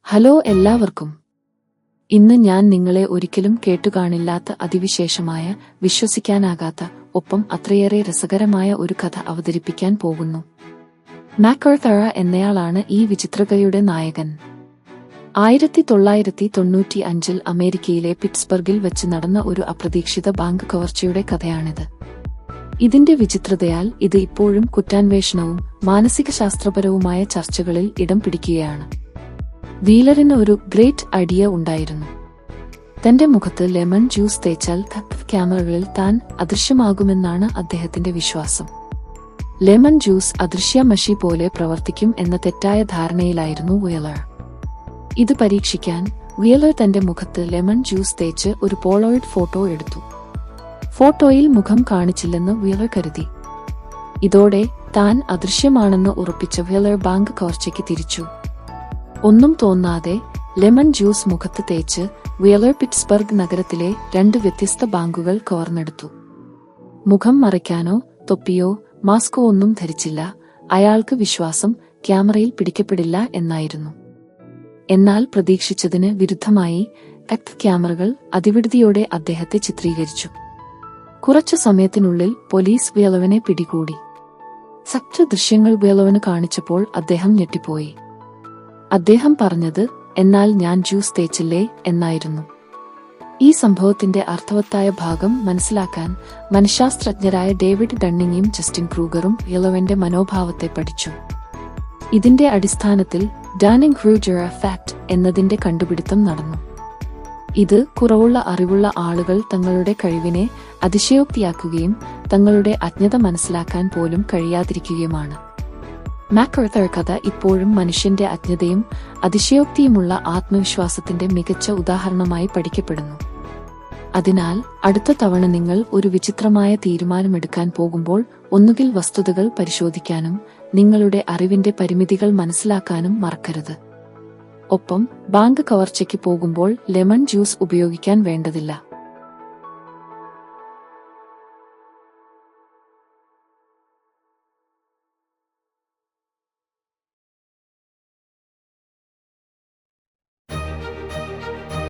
Hello എല്ലാവർക്കും. ഇന്ന് ഞാൻ നിങ്ങളെ ഒരിക്കലും കേട്ടുകാണില്ലാത്ത അതിവിശേഷമായ, വിശ്വസിക്കാനാകാത്ത, ഒപ്പം അത്രയേറെ രസകരമായ ഒരു കഥ അവതരിപ്പിക്കാൻ പോകുന്നു. മാക്കർത്തറ എന്നയാളാണ് ഈ വിചിത്രകഥയുടെ നായകൻ. 1995 അമേരിക്കയിലെ പിറ്റ്സ്ബർഗിൽ വെച്ച് നടന്ന ഒരു അപ്രതീക്ഷിത ബാങ്ക് കവർച്ചയുടെ കഥയാണിത്. ഇതിന്റെ വിചിത്രതയാൽ ഇത് ഇപ്പോഴും കുറ്റാന്വേഷണവും മാനസികശാസ്ത്രപരവുമായ ചർച്ചകളിൽ ഇടം പിടിക്കുകയാണ്. വീലറിന് ഒരു ഗ്രേറ്റ് ഐഡിയ ഉണ്ടായിരുന്നു. തന്റെ മുഖത്ത് ലെമൺ ജ്യൂസ് തേച്ചാൽ ക്യാമറകളിൽ താൻ അദൃശ്യമാകുമെന്നാണ് അദ്ദേഹത്തിന്റെ വിശ്വാസം. ലെമൺ ജ്യൂസ് അദൃശ്യ മഷി പോലെ പ്രവർത്തിക്കും എന്ന തെറ്റായ ധാരണയിലായിരുന്നു വീലർ. ഇത് പരീക്ഷിക്കാൻ വീലർ തന്റെ മുഖത്ത് ലെമൺ ജ്യൂസ് തേച്ച് ഒരു പോളോയിഡ് ഫോട്ടോ എടുത്തു. ഫോട്ടോയിൽ മുഖം കാണിച്ചില്ലെന്ന് വീലർ കരുതി. ഇതോടെ താൻ അദൃശ്യമാണെന്ന് ഉറപ്പിച്ച വീലർ ബാങ്ക് കവർച്ചയ്ക്ക് തിരിച്ചു. ഒന്നും തോന്നാതെ ലെമൺ ജ്യൂസ് മുഖത്ത് തേച്ച് വീലർ പിറ്റ്സ്ബർഗ് നഗരത്തിലെ 2 വ്യത്യസ്ത ബാങ്കുകൾ കവർന്നെടുത്തു. മുഖം മറയ്ക്കാനോ തൊപ്പിയോ മാസ്കോ ഒന്നും ധരിച്ചില്ല. അയാൾക്ക് വിശ്വാസം ക്യാമറയിൽ പിടിക്കപ്പെടില്ല എന്നായിരുന്നു. എന്നാൽ പ്രതീക്ഷിച്ചതിന് വിരുദ്ധമായി ക്യാമറകൾ അതിവിടുതിയോടെ അദ്ദേഹത്തെ ചിത്രീകരിച്ചു. കുറച്ചു സമയത്തിനുള്ളിൽ പോലീസ് വീലറിനെ പിടികൂടി. ദൃശ്യങ്ങൾ വീലറിന് കാണിച്ചപ്പോൾ അദ്ദേഹം ഞെട്ടിപ്പോയി. അദ്ദേഹം പറഞ്ഞത് "എന്നാൽ ഞാൻ ജ്യൂസ് തേച്ചില്ലേ" എന്നായിരുന്നു. ഈ സംഭവത്തിന്റെ അർത്ഥവത്തായ ഭാഗം മനസ്സിലാക്കാൻ മനഃശാസ്ത്രജ്ഞരായ ഡേവിഡ് ഡണ്ണിങ്ങും ജസ്റ്റിൻ ക്രൂഗറും വീലറിന്റെ മനോഭാവത്തെ പഠിച്ചു. ഇതിന്റെ അടിസ്ഥാനത്തിൽ ഡണ്ണിങ് ക്രൂഗർ എഫക്ട് എന്നതിന്റെ കണ്ടുപിടുത്തം നടന്നു. ഇത് കുറവുള്ള അറിവുള്ള ആളുകൾ തങ്ങളുടെ കഴിവിനെ അതിശയോക്തിയാക്കുകയും തങ്ങളുടെ അജ്ഞത മനസ്സിലാക്കാൻ പോലും കഴിയാതിരിക്കുകയുമാണ്. മാക്കർത്തർ കഥ ഇപ്പോഴും മനുഷ്യന്റെ അജ്ഞതയും അതിശയോക്തിയുമുള്ള ആത്മവിശ്വാസത്തിന്റെ മികച്ച ഉദാഹരണമായി പഠിക്കപ്പെടുന്നു. അതിനാൽ അടുത്ത തവണ നിങ്ങൾ ഒരു വിചിത്രമായ തീരുമാനമെടുക്കാൻ പോകുമ്പോൾ ഒന്നുകിൽ വസ്തുതകൾ പരിശോധിക്കാനും നിങ്ങളുടെ അറിവിന്റെ പരിമിതികൾ മനസ്സിലാക്കാനും മറക്കരുത്. ഒപ്പം ബാങ്ക് കവർച്ചയ്ക്ക് പോകുമ്പോൾ ലെമൺ ജ്യൂസ് ഉപയോഗിക്കാൻ വേണ്ടതില്ല.